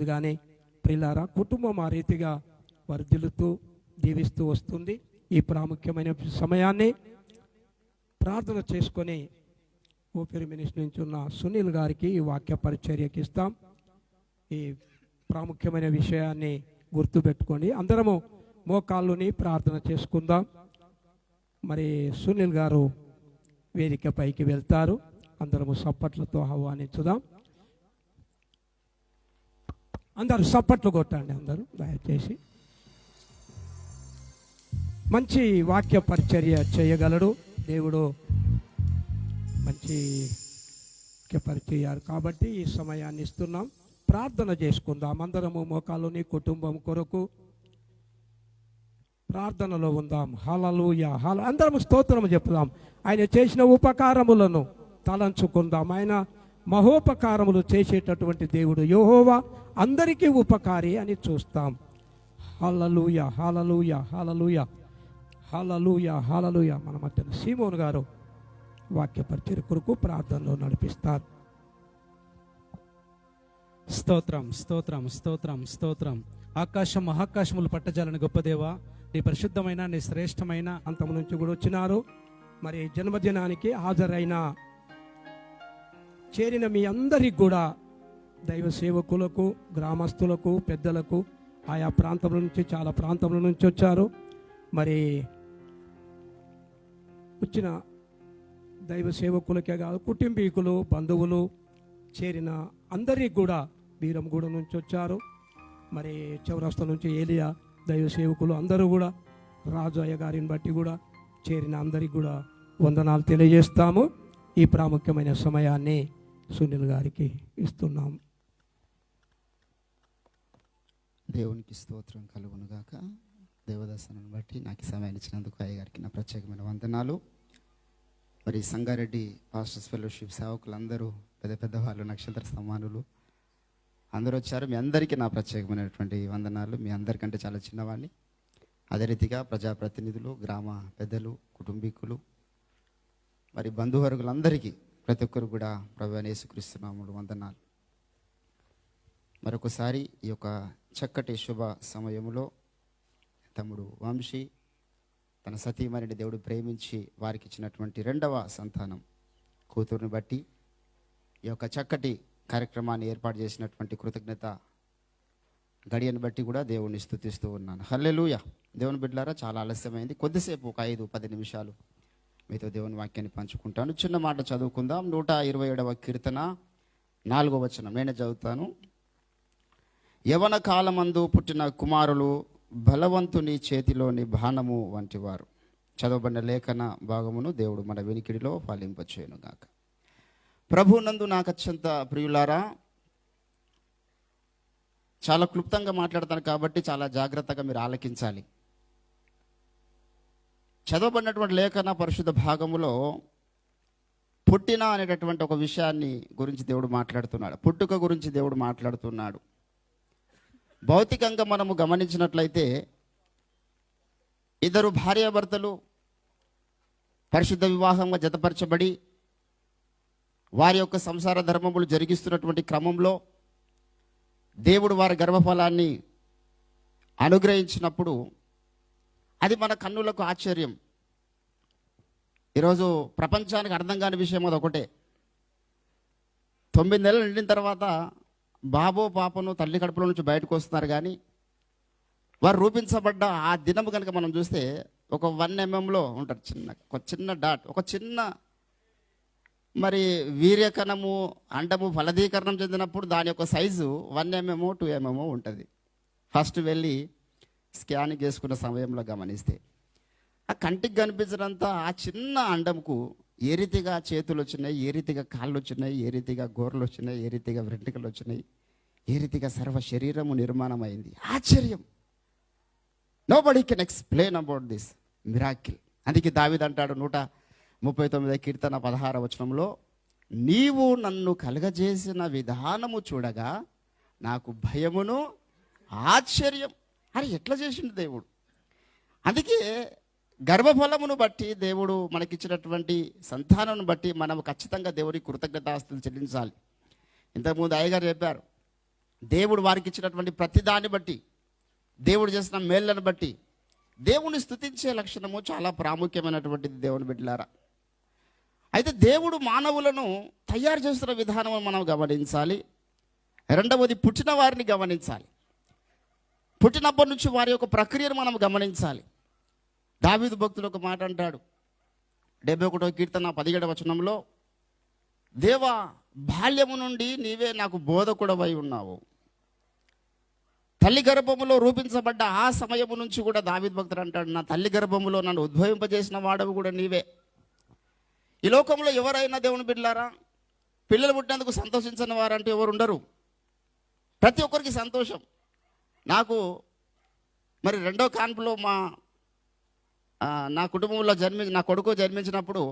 కానీ ప్రియులారా కుటుంబం ఆ రీతిగా వర్ధిల్లుతూ జీవిస్తూ వస్తుంది. ఈ ప్రాముఖ్యమైన సమయాన్ని ప్రార్థన చేసుకొని ఊపిరి మినిస్ట్రీ నుంచి ఉన్న సునీల్ గారికి ఈ వాక్య పరిచర్యకి ఇస్తాం. ఈ ప్రాముఖ్యమైన విషయాన్ని గుర్తుపెట్టుకోండి. అందరము మోకాళ్ళుని ప్రార్థన చేసుకుందాం. మరి సునీల్ గారు వేదిక పైకి వెళ్తారు. అందరము సప్పట్లతో ఆహ్వానించుదాం. అందరూ సప్పట్లు కొట్టండి. అందరూ దయచేసి. మంచి వాక్య పరిచర్య చేయగలడు దేవుడు. మంచి వాక్య పరిచయారు కాబట్టి ఈ సమయాన్ని ఇస్తున్నాం. ప్రార్థన చేసుకుందాం. అందరము మోకాళ్ళుని కుటుంబం కొరకు ప్రార్థనలో ఉందాం. హల్లెలూయా అందరము స్తోత్రము చెప్పుదాం. ఆయన చేసిన ఉపకారములను తలంచుకుందాం. ఆయన మహోపకారములు చేసేటటువంటి దేవుడు యెహోవా అందరికీ ఉపకారి అని చూస్తాం. హల్లెలూయా హల్లెలూయా హల్లెలూయా హల్లెలూయా హల్లెలూయా. మన మధ్యన సీమోన్ గారు వాక్య పరిచర్య కొరకు ప్రార్థనలో నడిపిస్తారు. స్తోత్రం స్తోత్రం స్తోత్రం స్తోత్రం. ఆకాశం మహాకాశములు పట్టజాలని గొప్ప దేవా, నీ పరిశుద్ధమైన నీ శ్రేష్టమైన అంతము నుంచి కూడా వచ్చినారు. మరి జన్మదినానికి హాజరైన చేరిన మీ అందరికి కూడా దైవ సేవకులకు, గ్రామస్తులకు, పెద్దలకు, ఆయా ప్రాంతముల నుంచి చాలా ప్రాంతముల నుంచి వచ్చారు. మరి వచ్చిన దైవ సేవకులకే కాదు, కుటుంబీకులు, బంధువులు చేరిన అందరికి కూడా వీరంగూడ నుంచి వచ్చారు. మరి చౌరస్తా నుంచి ఏలియా దైవ సేవకులు అందరూ కూడా, రాజు అయ్య గారిని బట్టి కూడా చేరిన అందరికి కూడా వందనాలు తెలియజేస్తాము. ఈ ప్రాముఖ్యమైన సమయాన్ని సునీల్ గారికి ఇస్తున్నాం. దేవునికి స్తోత్రం కలుగునుగాక. దేవదర్శనాన్ని బట్టి నాకు సమయాన్ని ఇచ్చినందుకు అయ్య గారికి నా ప్రత్యేకమైన వందనాలు. మరి సంగారెడ్డి పాస్టర్స్ ఫెలోషిప్ సేవకులందరూ, పెద్ద పెద్ద వాళ్ళు, నక్షత్ర సమానులు అందరూ వచ్చారు. మీ అందరికీ నా ప్రత్యేకమైనటువంటి వందనాలు. మీ అందరికంటే చాలా చిన్నవాడిని. అదే రీతిగా ప్రజాప్రతినిధులు, గ్రామ పెద్దలు, కుటుంబీకులు, మరి బంధువర్గులందరికీ ప్రతి ఒక్కరు కూడా ప్రభువైన యేసుక్రీస్తు నామములో వందనాలు. మరొకసారి ఈ యొక్క చక్కటి శుభ సమయంలో తమ్ముడు వంశీ తన సతీమణిని దేవుడు ప్రేమించి వారికి ఇచ్చినటువంటి రెండవ సంతానం కూతురుని బట్టి ఈ యొక్క చక్కటి కార్యక్రమాన్ని ఏర్పాటు చేసినటువంటి కృతజ్ఞత గడియను బట్టి కూడా దేవుణ్ణి స్తుతిస్తూ ఉన్నాను. హల్లెలూయా. దేవుని బిడ్డలారా, చాలా ఆలస్యమైంది. కొద్దిసేపు ఒక 5-10 నిమిషాలు మీతో దేవుని వాక్యాన్ని పంచుకుంటాను. చిన్న మాట చదువుకుందాం. 127వ కీర్తన 4వ వచనం నేనే చదువుతాను. యవన కాలమందు పుట్టిన కుమారులు బలవంతుని చేతిలోని బాణము వంటివారు. చదవబడిన లేఖన భాగమును దేవుడు మన వినికిడిలో ఫలింపచేయునుగాక. ప్రభునందు నాకు అత్యంత ప్రియులారా, చాలా క్లుప్తంగా మాట్లాడతాను కాబట్టి చాలా జాగ్రత్తగా మీరు ఆలకించాలి. చదవబడినటువంటి లేఖన పరిశుద్ధ భాగములో పుట్టిన అనేటటువంటి ఒక విషయాన్ని గురించి దేవుడు మాట్లాడుతున్నాడు. పుట్టుక గురించి దేవుడు మాట్లాడుతున్నాడు. భౌతికంగా మనము గమనించినట్లయితే ఇద్దరు భార్యాభర్తలు పరిశుద్ధ వివాహంగా జతపరచబడి వారి యొక్క సంసార ధర్మములు జరిగిస్తున్నటువంటి క్రమంలో దేవుడు వారి గర్భఫలాన్ని అనుగ్రహించినప్పుడు అది మన కన్నులకు ఆశ్చర్యం. ఈరోజు ప్రపంచానికి అర్థం కాని విషయం అది ఒకటే. 9 నెలలు నిండిన తర్వాత బాబో పాపను తల్లి కడుపులో నుంచి బయటకు వస్తున్నారు. కానీ వారు రూపించబడ్డ ఆ దినము కనుక మనం చూస్తే ఒక 1 mm ఉంటారు. ఒక చిన్న డాట్, ఒక చిన్న మరి వీర్యకణము అండము ఫలదీకరణం చెందినప్పుడు దాని యొక్క సైజు 1 mm 2 mm ఉంటుంది. ఫస్ట్ వెళ్ళి స్కానింగ్ చేసుకున్న సమయంలో గమనిస్తే ఆ కంటికి కనిపించినంత ఆ చిన్న అండంకు ఏ రీతిగా చేతులు వచ్చినాయి, ఏ రీతిగా కాళ్ళు వచ్చినాయి, ఏ రీతిగా గోర్లు వచ్చినాయి, ఏ రీతిగా వెంట్రుకలు వచ్చినాయి, ఏ రీతిగా సర్వ శరీరము నిర్మాణం అయింది. ఆశ్చర్యం. Nobody can explain about this miracle. అందుకే దావీదు అంటాడు 139 కీర్తన 16వ వచనంలో, నీవు నన్ను కలగజేసిన విధానము చూడగా నాకు భయమును ఆశ్చర్యం. అరే ఎట్లా చేసిండు దేవుడు. అందుకే గర్భఫలమును బట్టి దేవుడు మనకిచ్చినటువంటి సంతానం బట్టి మనం ఖచ్చితంగా దేవుడికి కృతజ్ఞతాస్తులు చెల్లించాలి. ఇంతకుముందు అయ్యగారు చెప్పారు, దేవుడు వారికి ఇచ్చినటువంటి ప్రతి దాన్ని బట్టి, దేవుడు చేసిన మేళ్లను బట్టి దేవుని స్తుతించే లక్షణము చాలా ప్రాముఖ్యమైనటువంటిది దేవుని బిడ్డలారా. అయితే దేవుడు మానవులను తయారు చేస్తున్న విధానం మనం గమనించాలి. రెండవది పుట్టిన వారిని గమనించాలి. పుట్టినప్పటి నుంచి వారి యొక్క ప్రక్రియను మనం గమనించాలి. దావీదు భక్తుడు ఒక మాట అంటాడు 71వ కీర్తన 17వ వచనంలో, దేవా బాల్యము నుండి నీవే నాకు బోధకుడవై ఉన్నావు. తల్లి గర్భములో రూపించబడ్డ ఆ సమయము నుంచి కూడా దావీదు భక్తుడు అంటాడు, నా తల్లి గర్భములో నన్ను ఉద్భవింపజేసిన వాడవు కూడా నీవే. ఈ లోకంలో ఎవరైనా దేవుని బిడ్డలారా పిల్లలు పుట్టినందుకు సంతోషించని వారంటూ ఎవరు ఉండరు. ప్రతి ఒక్కరికి సంతోషం. నాకు మరి 2వ కాన్పులో నా కుటుంబంలో నా కొడుకు జన్మించినప్పుడు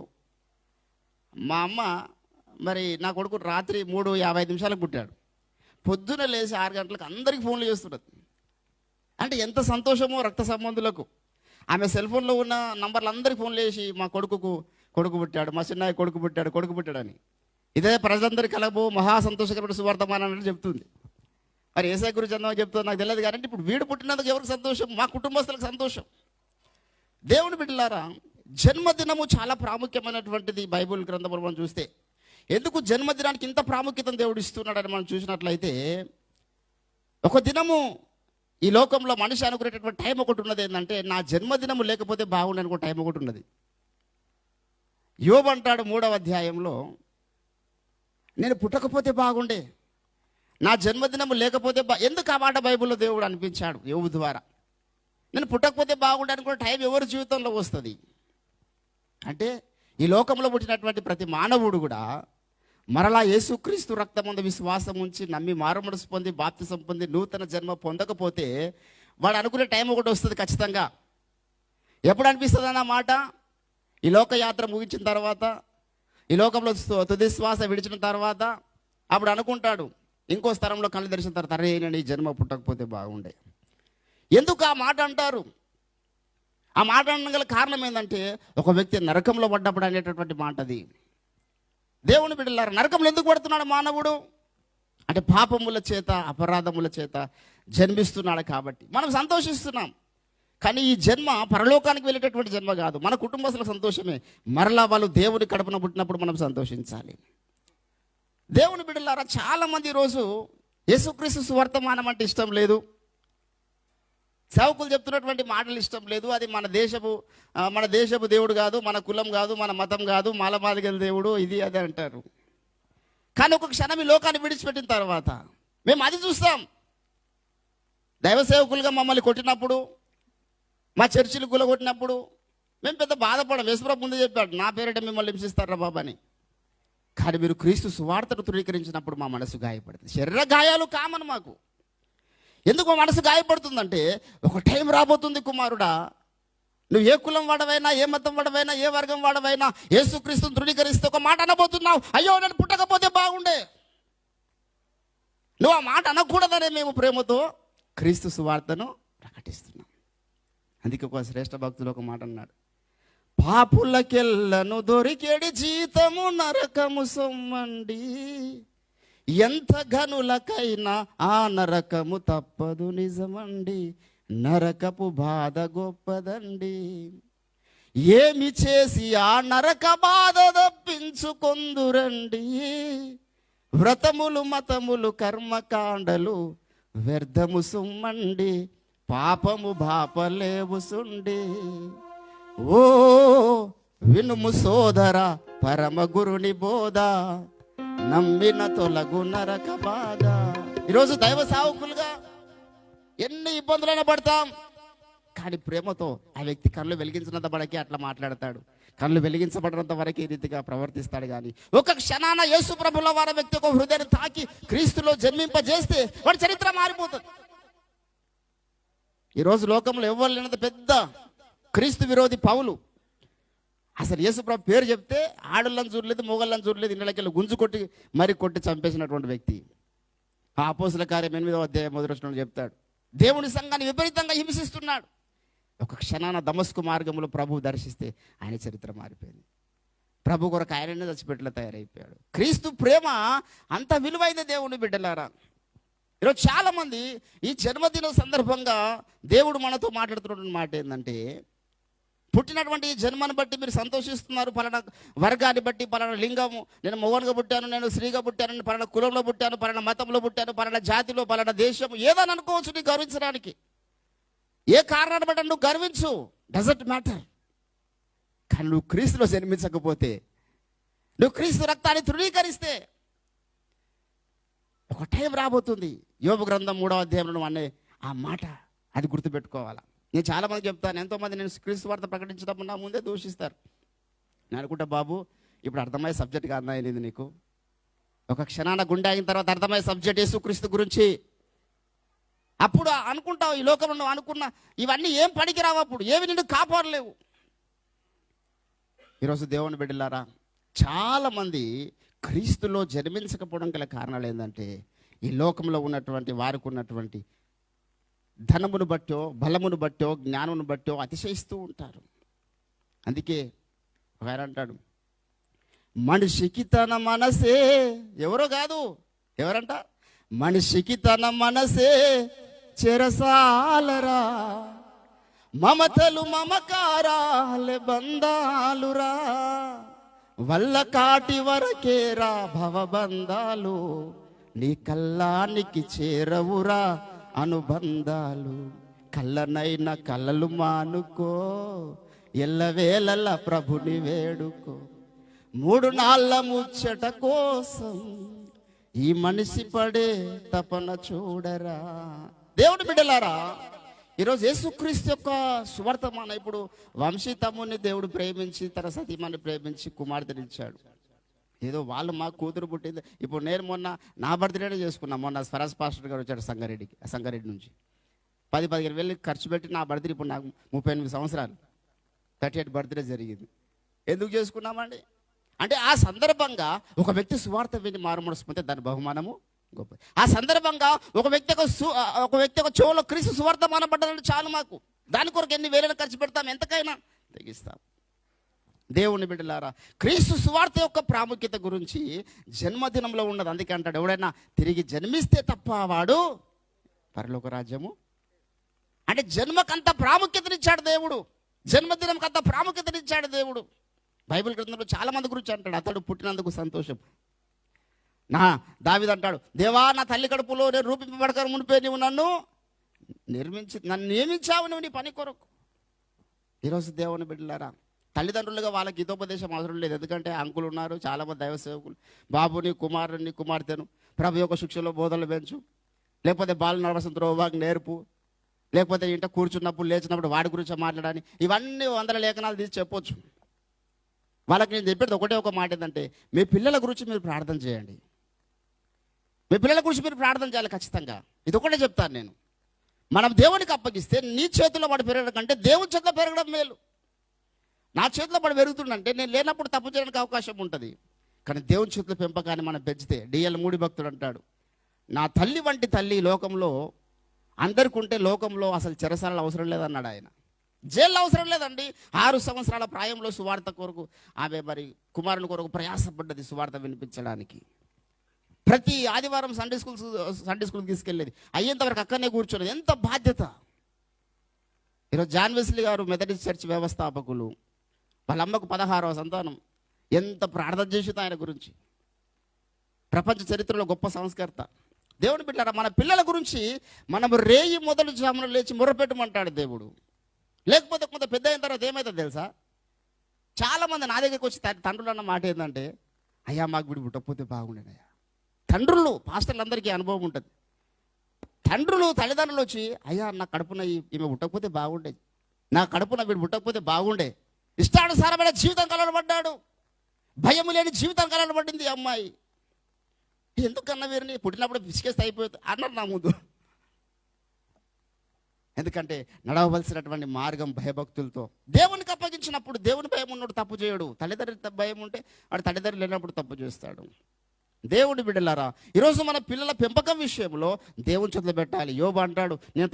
మా అమ్మ మరి నా కొడుకు రాత్రి 3:55 పుట్టాడు. పొద్దున లేచి 6 గంటలకు అందరికీ ఫోన్లు చేస్తున్నది. అంటే ఎంత సంతోషమో రక్త సంబంధులకు. ఆమె సెల్ ఫోన్లో ఉన్న నంబర్లు అందరికీ ఫోన్లు చేసి మా కొడుకు పుట్టాడు, మా చిన్నయ్య కొడుకు పుట్టాడని ఇదే ప్రజలందరికీ కలబో మహా సంతోషకరమైన సువార్తమానం అని చెప్తుంది. మరి ఏసై గురించి అందమని చెప్తుంది నాకు తెలియదు. కానీ ఇప్పుడు వీడు పుట్టినందుకు ఎవరికి సంతోషం? మా కుటుంబస్తులకు సంతోషం. దేవుని బిడ్డలారా, జన్మదినము చాలా ప్రాముఖ్యమైనటువంటిది. బైబిల్ గ్రంథంలో మనం చూస్తే ఎందుకు జన్మదినానికి ఇంత ప్రాముఖ్యతను దేవుడు ఇస్తున్నాడని మనం చూసినట్లయితే, ఒక దినము ఈ లోకంలో మనిషి అనుకునేటటువంటి టైం ఒకటి ఉన్నది. ఏంటంటే నా జన్మదినము లేకపోతే బాగుండు అనుకో టైం ఒకటి ఉన్నది. యోబు అంటాడు 3వ అధ్యాయంలో, నేను పుట్టకపోతే బాగుండే, నా జన్మదినము లేకపోతే ఎందుకు ఆ మాట బైబిల్లో దేవుడు అనిపించాడు యోబు ద్వారా. నేను పుట్టకపోతే బాగుండే అనుకున్న టైం ఎవరి జీవితంలో వస్తుంది అంటే, ఈ లోకంలో పుట్టినటువంటి ప్రతి మానవుడు కూడా మరలా యేసుక్రీస్తు రక్తమందు విశ్వాసం ఉంచి నమ్మి మారుమనసు పొంది బాప్తిసం పొంది నూతన జన్మ పొందకపోతే వాడు అనుకునే టైం ఒకటి వస్తుంది ఖచ్చితంగా. ఎప్పుడు అనిపిస్తుంది అన్న మాట? ఈ లోకయాత్ర ముగించిన తర్వాత, ఈ లోకంలో తుది శ్వాస విడిచిన తర్వాత అప్పుడు అనుకుంటాడు, ఇంకో స్థలంలో కళ్ళు తెరిచిన తర్వాత, అరే నేను ఈ జన్మ పుట్టకపోతే బాగుండే. ఎందుకు ఆ మాట అంటారు? ఆ మాట అనగల కారణం ఏంటంటే, ఒక వ్యక్తి నరకంలో పడ్డప్పుడు అనేటటువంటి మాట అది. దేవుని బిడ్డలారా, నరకంలో ఎందుకు పడుతున్నాడు మానవుడు అంటే పాపముల చేత అపరాధముల చేత జన్మిస్తున్నాడు కాబట్టి మనం సంతోషిస్తున్నాం. కానీ ఈ జన్మ పరలోకానికి వెళ్ళేటటువంటి జన్మ కాదు. మన కుటుంబస్తులకు సంతోషమే, మరలా వాళ్ళు దేవుని కడుపున పుట్టినప్పుడు మనం సంతోషించాలి. దేవుని బిడ్డలారా, చాలామంది ఈరోజు యేసుక్రీస్తు సువర్తమానం అంటే ఇష్టం లేదు, సేవకులు చెప్తున్నటువంటి మాటలు ఇష్టం లేదు. అది మన దేశపు దేవుడు కాదు, మన కులం కాదు, మన మతం కాదు, మాలమాదిగల దేవుడు ఇది అది అంటారు. కానీ ఒక క్షణం ఈ లోకాన్ని విడిచిపెట్టిన తర్వాత మేము అది చూస్తాం. దైవ సేవకులుగా మమ్మల్ని కొట్టినప్పుడు, మా చర్చిలు గులగొట్టినప్పుడు మేము పెద్ద బాధపడం. యేసుప్రభు ముందే చెప్పాడు, నా పేరిట మిమ్మల్ని హింసిస్తారా బాబా అని. కానీ మీరు క్రీస్తు సువార్తను ధృవీకరించినప్పుడు మా మనసు గాయపడుతుంది. శరీర గాయాలు కామన్ మాకు. ఎందుకు మనసు గాయపడుతుందంటే, ఒక టైం రాబోతుంది కుమారుడా, నువ్వు ఏ కులం వాడవైనా, ఏ మతం వాడవైనా, ఏ వర్గం వాడవైనా యేసుక్రీస్తుని ధృవీకరిస్తే ఒక మాట అనబోతున్నావు, అయ్యో నేను పుట్టకపోతే బాగుండే. నువ్వు ఆ మాట అనకూడదనే మేము ప్రేమతో క్రీస్తు సువార్తను ప్రకటిస్తున్నాం. అందుకే ఒక శ్రేష్ఠ భక్తులు ఒక మాట అన్నాడు, పాపులకెల్లను దొరికేడి జీతము నరకము సొమ్మండి, ఎంత ఘనులకైనా ఆ నరకము తప్పదు నిజమండి, నరకపు బాధ గొప్పదండి, ఏమి చేసి ఆ నరక బాధ తప్పించుకొందురండి, వ్రతములు మతములు కర్మకాండలు వ్యర్థము సుమ్మండి, పాపము బాపలేవు సుండి. ఓ వినుము సోదర పరమ గురుని బోధ, నమ్మిన తొలగు నరక బాధ. ఈరోజు దైవ సావుకులుగా ఎన్ని ఇబ్బందులైనా పడతాం, కానీ ప్రేమతో ఆ వ్యక్తి కళ్ళు వెలిగించినంత వరకే అట్లా మాట్లాడతాడు, కళ్ళు వెలిగించబడినంత వరకు ఈ రీతిగా ప్రవర్తిస్తాడు. కానీ ఒక క్షణాన యేసు ప్రభుల వారి వ్యక్తి ఒక హృదయాన్ని తాకి క్రీస్తులో జన్మింపజేస్తే వాడి చరిత్ర మారిపోతుంది. ఈరోజు లోకంలో ఎవరు లేనంత పెద్ద క్రీస్తు విరోధి పౌలు. అసలు యేసు ప్రభు పేరు చెప్తే ఆడళ్ళని చూడలేదు, మొగళ్ళని చూడలేదు, ఇళ్ళకెళ్ళి గుంజు కొట్టి మరి కొట్టి చంపేసినటువంటి వ్యక్తి. ఆ అపోస్తుల కార్యం 8వ అధ్యాయం 1వ వచనంలో చెప్తాడు, దేవుని సంఘాన్ని విపరీతంగా హింసిస్తున్నాడు. ఒక క్షణాన దమస్కు మార్గంలో ప్రభువు దర్శిస్తే ఆయన చరిత్ర మారిపోయింది. ప్రభు కొరకు ఆయననే చచ్చిపెట్ల తయారైపోయాడు. క్రీస్తు ప్రేమ అంత విలువైన దేవుని బిడ్డలారా. ఈరోజు చాలామంది ఈ జన్మదిన సందర్భంగా దేవుడు మనతో మాట్లాడుతున్న మాట ఏంటంటే, పుట్టినటువంటి ఈ జన్మను బట్టి మీరు సంతోషిస్తున్నారు, పలానా వర్గాన్ని బట్టి, పలానా లింగము, నేను మొగనుగా పుట్టాను, నేను స్త్రీగా పుట్టాను, పలానా కులంలో పుట్టాను, పలానా మతంలో పుట్టాను, పలానా జాతిలో, పలానా దేశం, ఏదని అనుకోవచ్చు నీకు గర్వించడానికి. ఏ కారణాన్ని బట్టి నువ్వు గర్వించు, డజంట్ మ్యాటర్. కానీ నువ్వు క్రీస్తులో జన్మించకపోతే, నువ్వు క్రీస్తు రక్తాన్ని తృణీకరిస్తే ఒక టైం రాబోతుంది. యోబు గ్రంథం 3వ అధ్యాయంలో అనే ఆ మాట అది గుర్తుపెట్టుకోవాలా. నేను చాలామంది చెప్తాను, ఎంతోమంది నేను క్రీస్తు వార్త ప్రకటించినప్పుడు నా ముందే దూషిస్తారు. నేను అనుకుంటా, బాబు ఇప్పుడు అర్థమయ్యే సబ్జెక్ట్ కాదు అయింది నీకు. ఒక క్షణాన గుండె అయిన తర్వాత అర్థమయ్యే సబ్జెక్ట్ యేసుక్రీస్తు గురించి. అప్పుడు అనుకుంటావు ఈ లోకంలో నువ్వు అనుకున్న ఇవన్నీ ఏం పనికిరావు, అప్పుడు ఏవి నిన్ను కాపాడలేవు. ఈరోజు దేవుని బిడ్డలారా, చాలామంది క్రీస్తులో జన్మించకపోవడం గల కారణాలు ఏంటంటే, ఈ లోకంలో ఉన్నటువంటి వారికి ఉన్నటువంటి ధనమును బట్టో, బలమును బట్టో, జ్ఞానమును బట్టో అతిశయిస్తూ ఉంటారు. అందుకే ఒక ఆయన అంటాడు, మనిషికి తన మనసే, ఎవరో కాదు, ఎవరంట, మనిషికి తన మనసే చెరసాలరా, మమతలు మమకారాలే బంధాలురా, వల్ల కాటి వరకేరా భవబంధాలు, నీ కల్లానికి చేరవురా అనుబంధాలు, కళ్ళనైనా కళ్ళలు మానుకో, ఎల్లవేళల ప్రభుని వేడుకో, 3 నాళ్ళ ముచ్చట కోసం ఈ మనిషి పడే తపన చూడరా. దేవుని బిడ్డలారా, ఈరోజు యేసుక్రీస్తు యొక్క సువార్తమాన, ఇప్పుడు వంశీ తమ్ముని దేవుడు ప్రేమించి తన సతీమణిని ప్రేమించి కుమార్తెనిచ్చాడు. ఏదో వాళ్ళు మా కూతురు పుట్టింది. ఇప్పుడు నేను మొన్న నా బర్త్డేనే చేసుకున్నా. మొన్న స్వరాజ్ పాస్టర్ గారు వచ్చాడు సంగారెడ్డి నుంచి 10-15 వేలు ఖర్చు పెట్టి నా బర్త్డే, ఇప్పుడు నాకు 38 సంవత్సరాలు, 38 బర్త్డే జరిగింది. ఎందుకు చేసుకున్నామండి అంటే, ఆ సందర్భంగా ఒక వ్యక్తి సువార్త విని మారుమనసుకుంటే దాని బహుమానము గొప్ప. ఆ సందర్భంగా ఒక వ్యక్తి ఒక చెవులో క్రీస్తు సువార్త మానబడ్డాలంటే చాలు మాకు. దాని కొరకు ఎన్ని వేలను ఖర్చు పెడతాం, ఎంతకైనా తెగిస్తాం. దేవుని బిడ్డలారా, క్రీస్తు సువార్త యొక్క ప్రాముఖ్యత గురించి జన్మదినంలో ఉన్నది. అందుకే అంటాడు, ఎవడైనా తిరిగి జన్మిస్తే తప్ప వాడు పరలోక రాజ్యము. అంటే జన్మకంత ప్రాముఖ్యతనిచ్చాడు దేవుడు, జన్మదినంకంత ప్రాముఖ్యతనిచ్చాడు దేవుడు. బైబిల్ గ్రంథంలో చాలా మంది గురించి అంటాడు, అతడు పుట్టినందుకు సంతోషం. దావీదు అంటాడు, దేవా నా తల్లి కడుపులో నేను రూపింపబడక మునిపే నువ్వు నన్ను నియమించావు నువ్వు నీ పని కొరకు. ఈరోజు దేవుని బిడ్డలారా, తల్లిదండ్రులుగా వాళ్ళకి హితోపదేశం అవసరం లేదు. ఎందుకంటే అంకులు ఉన్నారు, చాలామంది దైవ సేవకులు, బాబుని కుమారుని కుమార్తెను ప్రభు యొక్క శిక్షలో బోధనలు పెంచు, లేకపోతే బాలు నడవసం త్రోవబాగా నేర్పు, లేకపోతే ఇంట కూర్చున్నప్పుడు లేచినప్పుడు వాడి గురించి మాట్లాడాలని, ఇవన్నీ 100 లేఖనాలు తీసి చెప్పొచ్చు. వాళ్ళకి నేను చెప్పేది ఒకటే ఒక మాట ఏంటంటే, మీ పిల్లల గురించి మీరు ప్రార్థన చేయండి. మీ పిల్లల గురించి మీరు ప్రార్థన చేయాలి ఖచ్చితంగా. ఇది ఒకటే చెప్తాను నేను. మనం దేవునికి అప్పగిస్తే నీ చేతిలో వాడు పెరగడం కంటే దేవుని చేతిలో పెరగడం మేలు. నా చేతిలో వాడు పెరుగుతుండంటే నేను లేనప్పుడు తప్పు చేయడానికి అవకాశం ఉంటుంది. కానీ దేవుని చేతిలో పెంపకాన్ని మనం పెంచితే, డిఎల్ మూడి భక్తుడు అంటాడు, నా తల్లి వంటి తల్లి లోకంలో అందరికి ఉంటే లోకంలో అసలు చెరసాలలో అవసరం లేదన్నాడు ఆయన. జైల్లో అవసరం లేదండి. 6 సంవత్సరాల ప్రాయంలో సువార్త కొరకు ఆమె మరి కుమారుని కొరకు ప్రయాసపడ్డది సువార్త వినిపించడానికి. ప్రతి ఆదివారం సండే స్కూల్కి తీసుకెళ్ళేది, అయ్యేంతవరకు అక్కడనే కూర్చోలేదు. ఎంత బాధ్యత. ఈరోజు జాన్ వెస్లీ గారు మెథడిస్ట్ చర్చ్ వ్యవస్థాపకులు, వాళ్ళ అమ్మకు 16వ సంతానం. ఎంత ప్రార్థన చేసిందో ఆయన గురించి. ప్రపంచ చరిత్రలో గొప్ప సంస్కర్త. దేవుని బిడ్డలారా, మన పిల్లల గురించి మనం రేయి మొదలు జామున లేచి మొర్రపెట్టమంటాడు దేవుడు. లేకపోతే కొంత పెద్ద అయిన తర్వాత ఏమవుతుంది తెలుసా? చాలామంది నా దగ్గరికి వచ్చి తండ్రులు అన్న మాట ఏంటంటే, అయ్యా మాకు వీడు పుట్టకపోతే బాగుండేనయ్యా. తండ్రులు, పాస్టర్లందరికీ అనుభవం ఉంటుంది. తండ్రులు తల్లిదండ్రులు వచ్చి, అయ్యా నా కడుపున ఈమె పుట్టకపోతే బాగుండేది, నా కడుపున వీడు పుట్టకపోతే బాగుండే. ఇష్టానుసారమైన జీవితం కలవబడ్డాడు, భయం లేని జీవితం కలవబడింది ఈ అమ్మాయి. ఎందుకన్నా వీరిని పుట్టినప్పుడు పిసికేస్తే అయిపోతుంది అన్నారు నా ముందు. ఎందుకంటే నడవవలసినటువంటి మార్గం భయభక్తులతో దేవునికి అప్పగించినప్పుడు, దేవుని భయం ఉన్నప్పుడు తప్పు చేయడు. తల్లిదండ్రుల భయం ఉంటే వాడు తల్లిదండ్రులు లేనప్పుడు తప్పు చేస్తాడు. దేవుడి బిడ్డలారా, ఈరోజు మన పిల్లల పెంపకం విషయంలో దేవుని చేతిలో పెట్టాలి. యోబు అంటాడు, నేను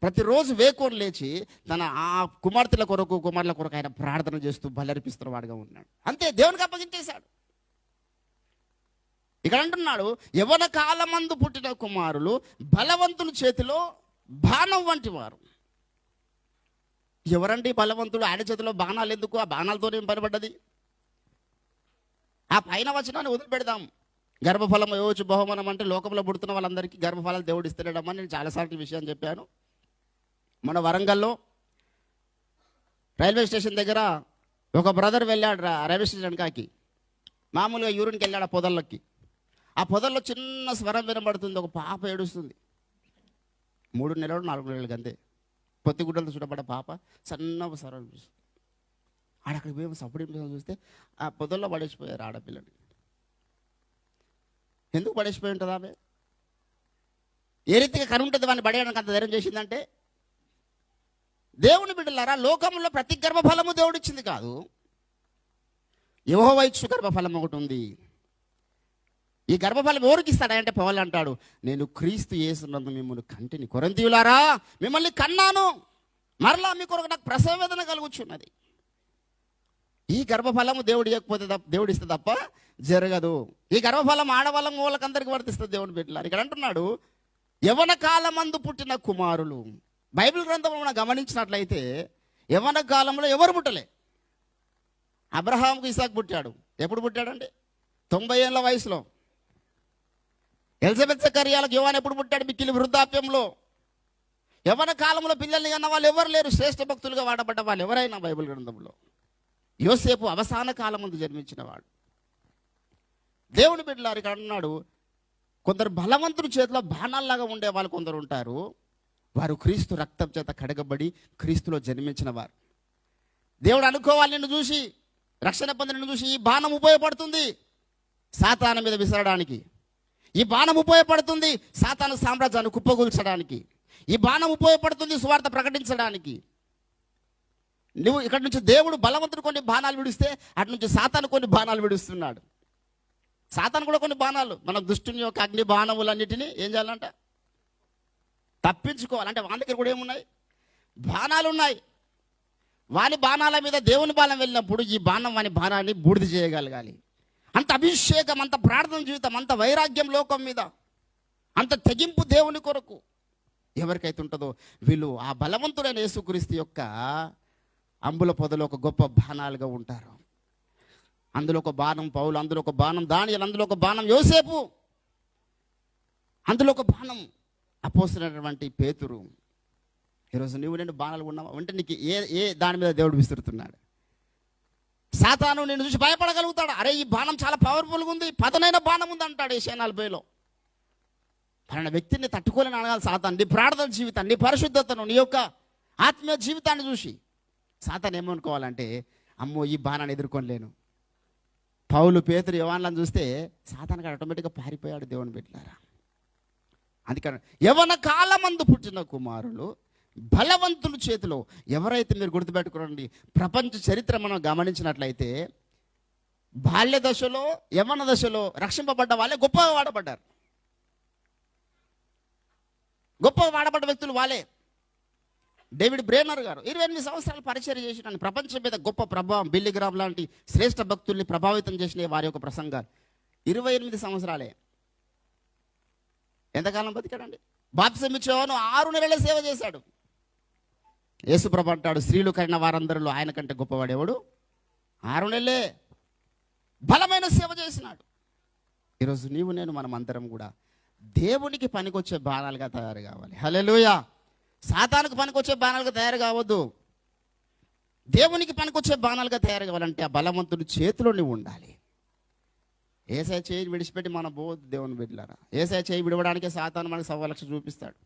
ప్రతిరోజు వేకోని లేచి తన ఆ కుమార్తెల కొరకు ఆయన ప్రార్థన చేస్తూ బలర్పిస్తున్న వాడుగా ఉన్నాడు. అంతే, దేవునికి అప్పగించేశాడు. ఇక్కడ అంటున్నాడు, యవ్వన కాలమందు పుట్టిన కుమారులు బలవంతుల చేతిలో బాణం వంటి వారు. ఎవరండి బలవంతుడు? ఆయన చేతిలో బాణాలు ఎందుకు? ఆ బాణాలతోనే పనిపడ్డది. ఆ పైన వచనాన్ని వదిలిపెడదాం. గర్భఫలం ఇవ్వచ్చు బహుమానం అంటే లోకంలో పుడుతున్న వాళ్ళందరికీ గర్భఫలాలు దేవుడు ఇస్తాడమ్మని నేను చాలాసార్లు ఈ విషయం చెప్పాను. మన వరంగల్లో రైల్వే స్టేషన్ దగ్గర ఒక బ్రదర్ వెళ్ళాడు రైల్వే స్టేషన్ కాకి. మామూలుగా యూరిన్కి వెళ్ళాడు ఆ పొదల్లోకి. ఆ పొదల్లో చిన్న స్వరం వినబడుతుంది, ఒక పాప ఏడుస్తుంది. 3 నెలలు 4 నెలలకి అంతే, పొత్తిగుడ్డలతో చూడబడ్డ పాప సన్న స్వరం చూస్తుంది. ఆడక్కడికి పోయి సప్పుడు చూస్తే ఆ పొదల్లో పడేసిపోయారు ఆడపిల్లని. ఎందుకు పడేసిపోయి ఉంటుంది ఆమె? ఏ రీతిగా కను ఉంటుంది వాడిని పడేయడానికి అంత ధైర్యం చేసిందంటే? దేవుని బిడ్డలారా, లోకంలో ప్రతి గర్భఫలము దేవుడిచ్చింది కాదు. యెహోవా ఇచ్చు గర్భఫలం ఒకటి ఉంది. ఈ గర్భఫలం ఎవరికి ఇస్తాడంటే పౌలు అంటాడు, నేను క్రీస్తు యేసునందు మిమ్మల్ని కంటిని. కొరింథీయులారా, మిమ్మల్ని కన్నాను, మరలా మీ కొరకు నాకు ప్రసవ వేదన కలుగుచున్నది. ఈ గర్భఫలము దేవుడు ఇవ్వకపోతే దేవుడు ఇస్తే తప్ప జరగదు. ఈ గర్భఫలం ఆడవాళ్ళం వాళ్ళకందరికీ వర్తిస్తుంది. దేవుని బిడ్డలారా, ఇక్కడ అంటున్నాడు, యవ్వన కాలమందు పుట్టిన కుమారులు. బైబిల్ గ్రంథంలో మనం గమనించినట్లయితే యవ్వన కాలంలో ఎవరు పుట్టలే. అబ్రహాంకు ఇసాకు పుట్టాడు. ఎప్పుడు పుట్టాడండి? 90 ఏళ్ళ వయసులో. ఎలిజబెత్ జకర్యాలకు యోహాను ఎప్పుడు పుట్టాడు? మిక్కిలి వృద్ధాప్యంలో. యవ్వన కాలంలో పిల్లల్ని కన్న వాళ్ళు ఎవరు లేరు. శ్రేష్ఠ భక్తులుగా వాడబడ్డ వాళ్ళు ఎవరైనా బైబిల్ గ్రంథంలో. యోసేపు అవసాన కాలం ముందు జన్మించిన వాడు. దేవుని బిడ్డలారు ఇక్కడ అన్నాడు, కొందరు బలవంతుడి చేతిలో బాణాల్లాగా ఉండే వాళ్ళు కొందరు ఉంటారు. వారు క్రీస్తు రక్తం చేత కడగబడి క్రీస్తులో జన్మించిన వారు. దేవుడు అనుకోవాలి, నిన్ను చూసి, రక్షణ పొందిన చూసి ఈ బాణం ఉపయోగపడుతుంది సాతాను మీద విసరడానికి. ఈ బాణం ఉపయోగపడుతుంది సాతాను సామ్రాజ్యాన్ని కుప్పగూల్చడానికి. ఈ బాణం ఉపయోగపడుతుంది సువార్త ప్రకటించడానికి. నువ్వు ఇక్కడ నుంచి దేవుడు బలవంతుడు కొన్ని బాణాలు విడిస్తే అటు నుంచి సాతాను కొన్ని బాణాలు విడుస్తున్నాడు. సాతాను కూడా కొన్ని బాణాలు, మన దుష్టుని యొక్క అగ్ని బాణములన్నిటినీ ఏం చేయాలంట? తప్పించుకోవాలంటే వాని దగ్గర కూడా ఏమున్నాయి? బాణాలు ఉన్నాయి. వాని బాణాల మీద దేవుని బాణం వెళ్ళినప్పుడు ఈ బాణం వాని బాణాన్ని బూడిద చేయగలగాలి. అంత అభిషేకం, అంత ప్రార్థన జీవితం, అంత వైరాగ్యం లోకం మీద, అంత తెగింపు దేవుని కొరకు ఎవరికైతే ఉంటుందో వీళ్ళు ఆ బలవంతుడైన యేసుక్రీస్తు యొక్క అంబుల పొదలో ఒక గొప్ప బాణాలుగా ఉంటారు. అందులో ఒక బాణం పౌలు, అందులో ఒక బాణం దానియేలు, అందులో ఒక బాణం యోసేపు, అందులో ఒక బాణం అపోస్తలుడైనటువంటి పేతురు. ఈరోజు నువ్వు నేను బాణాలు ఉన్నావా అంటే నీకు ఏ దాని మీద దేవుడు విసురుతున్నాడు? సాతాను నిన్ను చూసి భయపడగలుగుతాడు. అరే ఈ బాణం చాలా పవర్ఫుల్గా ఉంది, పదునైన బాణం ఉంది అంటాడు యెషయా 40లో. పలానా వ్యక్తిని తట్టుకోలేని అనగాలి సాతాను. నీ ప్రార్థన జీవితాన్ని, నీ పరిశుద్ధతను, నీ యొక్క ఆత్మీయ జీవితాన్ని చూసి సాతాను ఏమనుకోవాలంటే, అమ్మో ఈ బాణాన్ని ఎదుర్కొనలేను. పౌలు, పేతురు, యోహానులను చూస్తే సాతానుగా ఆటోమేటిక్గా పారిపోయాడు. దేవుని బిడ్డలారా, అందుకని యవన కాలమందు పుట్టిన కుమారులు బలవంతుల చేతిలో. ఎవరైతే మీరు గుర్తుపెట్టుకోండి, ప్రపంచ చరిత్ర మనం గమనించినట్లయితే బాల్య దశలో యవన దశలో రక్షింపబడ్డ వాళ్ళే గొప్పగా వాడబడ్డారు. గొప్పగా వాడబడ్డ వ్యక్తులు వాళ్ళే. డేవిడ్ బ్రేనర్ గారు 28 సంవత్సరాలు పరిచయం చేసిన ప్రపంచం మీద గొప్ప ప్రభావం, బిల్లీ గ్రామ్ లాంటి శ్రేష్ఠ భక్తుల్ని ప్రభావితం చేసిన వారి యొక్క ప్రసంగాలు 28 సంవత్సరాలే. ఎంతకాలం బతికాడండి? బాప్తిసం ఇచ్చేవాను 6 నెలల సేవ చేశాడు. యేసుప్రభు అంటాడు, స్త్రీలు కరిన వారందరిలో ఆయన కంటే గొప్పవాడేవాడు? 6 నెలలే బలమైన సేవ చేసినాడు. ఈరోజు నీవు నేను మనం అందరం కూడా దేవునికి పనికొచ్చే బాణాలుగా తయారు కావాలి. హల్లెలూయా. సాతానుకు పనికొచ్చే బాణాలుగా తయారు కావద్దు. దేవునికి పనికొచ్చే బాణాలుగా తయారు కావాలంటే ఆ బలవంతుడి చేతిలో నువ్వు ఉండాలి. ఏసై చేయి విడిచిపెట్టి మన పోవద్దు దేవుని బిడ్డలారా. ఏసై చేయి విడవడానికే సాతాను మనకు 1,000,000 చూపిస్తాడు.